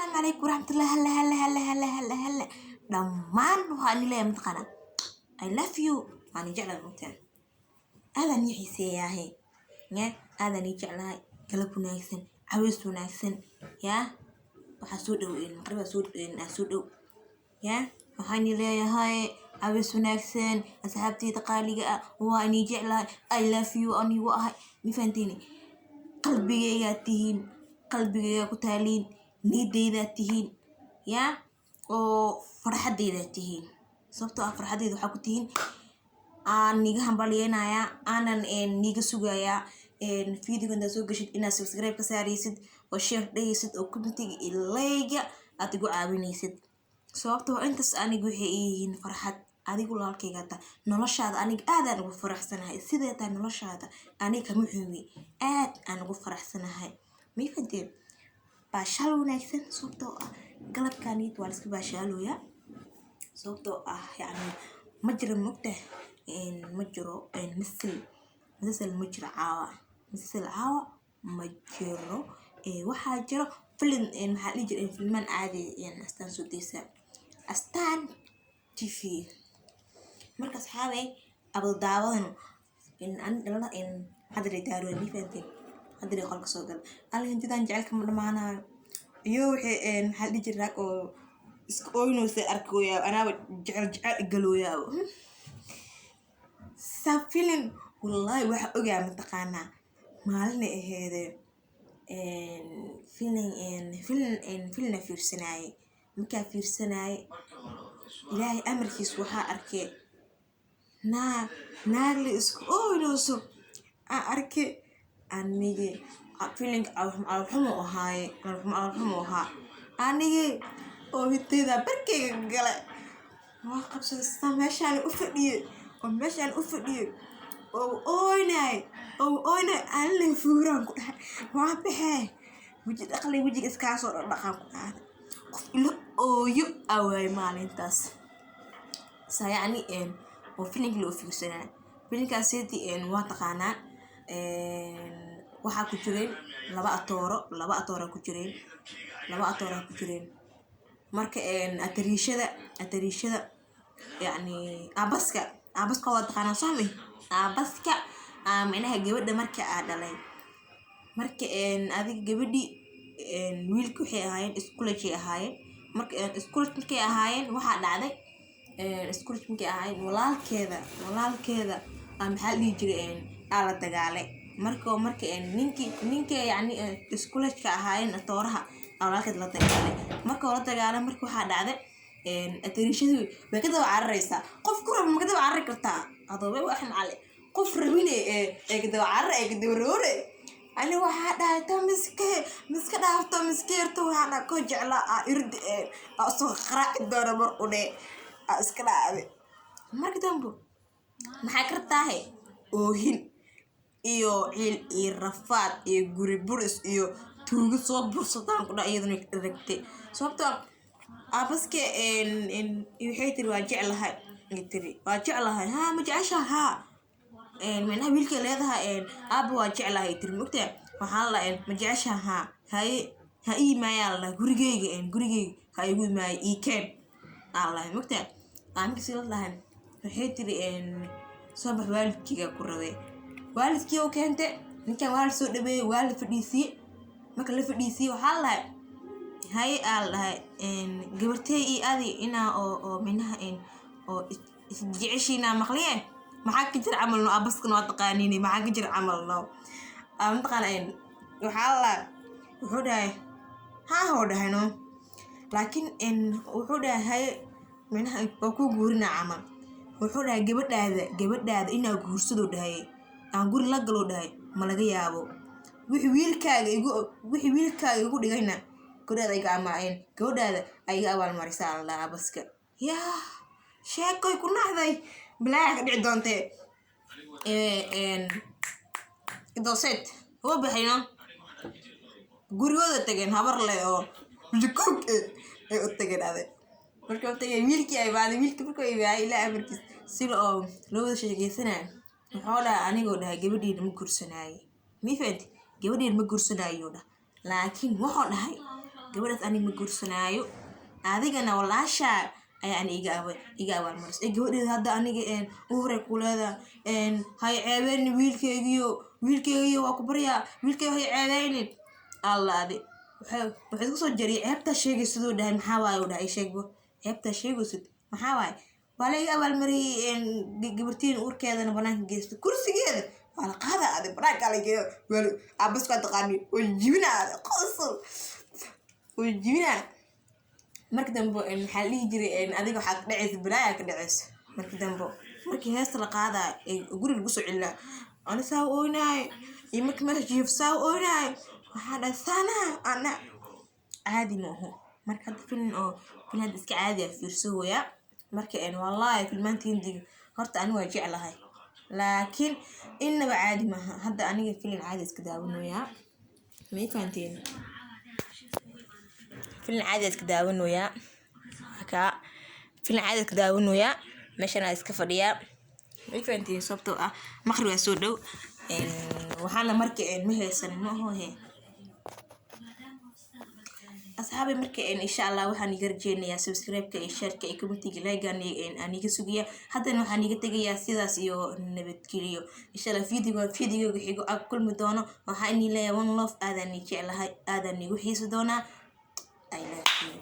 السلام عليكم ورحمة الله. هلا دمان وهاني لا يمتقنا I love you أنا جعل المكان هذا نيحي سياهي يا هذا نيجعل قلب نايسن عويس نايسن يا وحسود وين قريبا سود وين أسود يا وهاني لا يا هاي عويس نايسن أصحابتي تقالي وهاني جعل I love you أني وهاي مفهمتيني قلبي ياتيهن قلبي يا كتالين نيدي ذاتهين يا أو فرحتي ذاتهين صبتوا فرحتي ذو حكتين نيجا همبالينا يا أنا نيجا سوجا يا فيديو كنت سوجا شيء إن سبسكرايب كساريسد وشير ديسد أو كنتي إللاجا أتجو عابينيسد صبتوا أنت سأني جوهين فرحت أدي كل هالكي قطع نلاش هذا أنا قاعد أنا بفرح سنة هاي سيدة تاني نلاش هذا أنا كمحمي أنا بفرح سنة هاي مي فدي باشالو نايسن صوتو قلب كانيت والسك باشالو يا صوتو يعني مجرى مقته إن مجرو إن مثل مجرى عاوة مثل عاوة مجرو وحاجرو فيلم إن محل يجري إن فيلم عادي يعني أستان سوديسا أستان تيفي مركز حاوي أبو داوان إن هذا يدارو مي فهمتين هذا خلق صوغل أنا هنتي دان جعلك معنا يوحي إن حد يجرك أو إسكوينو سأركويا أنا جعل قلويا سافلين والله واحد أجا منطقنا مالنا هذا فيلن في السناي مكان في السناي إلهي أمرك سوها أركي ناقلي إسكوينو سو أركي أنيجي feeling alxumo ahaay anigi oo hitida barkeyga gale waa qabsada meeshaan u fadhiyo oo ooynay alle fuuran ku dhahay waa baxay wajiga iska soo dhaqan ku dhahay qof ilo ooyo away maalintaas sayani oo feeling loo fiirsanaa feelingkaas sidii waa taqaanaa waxaa ku jireen laba atooro ku jireen marka atarishada yani abaska waa taqaana soomi abaska macnaha gabadha marka dhalay marka adiga gabadhi wiilku waxay ahaayeen marka markay ahaayeen waxaa dhacday markay ahaayeen walaalkeeda maxaa dhihi jiray la dagaalay marka ninka yani iskuulka ahaayeen tooraha awlaalkeed la dagaalay marka waxaa dhacday atarishadu way ka daba cararaysaa qof ku rab ma ka daba carari kartaa adoobay wax macale qof rabine ee ka daba carar ee ka daba roore ani waxaa dhahay ta miska dhaafto miskeerto waxaan ko jeclaa ird soo qaraac doona mar une iska dhacday marka dambu maxaa kartaahay oohin iyo ciil iyo rafaad iyo guri buris iyo tuugo soo bursadaan ku dhac iyaduna dhagtay sababtoo abaske waxay tiri waa jeclahay ha ma jeceshaha macnaha wiilka leedahay aaba waa jeclahay tiri mogta waxaa la ma jeceshaha ha ii maayaa la gurigeyga ha igu imaaya ii keen allah mogta aankii la lahayn waxay tiri soo bax waalidkiga ku rabay waalidkii oo keentay ninkan waalid soo dhabeeyay waalid fadhiisii marka la fadhiisii waxaa la dhahay gabartay ii adi inaa oo minaha oo isjeceshiina maqliyeen maxaa ka jira camalno abaskan waa taqaaniin maxaa ka jira camalno taqaan waxaa wuxuu dhahay hoo dhahayno laakiin wuxuu dhahay minaha waa ku guurina camal wuxuu dhahay gabadhaada inaa guursado dhahay aan guri la galo dhahay ma laga yaabo wixii wiilkaaga igu dhigayna gabadhaada ay iga abaal marisaa alla abaska yaa sheekoy ku naxday bilaa ka dhici doontee dooseed oo baxayno gurigooda tageen habar leh oo jikoog ay u tageen aday marka wiilkii ay baaday wiilka markuu ibaayay ilaa amarkiis sida oo loo wada sheekaysanaayo wuxuu dhahay anigoo dhahay gabadhiina ma guursanaayo mifad gabadhiina ma guursanaayo dhahay laakiin wuxuu dhahay gabadhaas ani ma guursanaayo adigana walaasha ayaan iga abaalmaris gabadheeda hadda aniga uurey ku leedahay hay ceebeynin wiilkeygiyo waa ku baryaa wiilkeyga hay ceebeynin alla adi waxay isku soo jariyay ceebtaa sheegaysiduu dhahay maxaa waaye u dhahay sheegbo ceebtaa sheegaysid maxaa waaye waa la iga abaalmariyey gabartiin uurkeedana banaanka geysta kursigeeda waa la qaadaa adi banaanka la geeyo wali aabaskaa taqaani way jibinaa qosol way jibinaa marka dambe maxaa la dhihi jiray adiga waxaa ka dhacaysa balaaya ka dhacaysa marka dambe markii heesta la qaadaa guri lagu soo celina ana saa ooynaay iyo marka meesha jiif saa ooynaay waxaa dhahay saanaa ana caadi maaho marka hadda filin oo filin iska caadi ah fiirso hooya marka wallahi filmaanta hindiga horta ani waa jeclahay laakiin inaba caadi maaha hadda aniga filin caadi iska daawanayaa ma fahanteen filin caadi iska daawanayaa haka filin caadi iska daawanayaa meeshana iska fadhiyaa ma fahanteen sababtoo ah maqrib waa soo dhow waxaana marka ma haysan ma aho asxaabi marka insha Allah waxaan iga rajeynayaa subscribe-ka iyo share-ka iyo comment-ga like-ga aan iga sugiya haddana waxaan iga tagayaa sidaas iyo nabadgelyo insha Allah video xigo aan kulmi doono waxaan leeyahay one love aadan jeclahay aadan igu xiisi doonaa I love you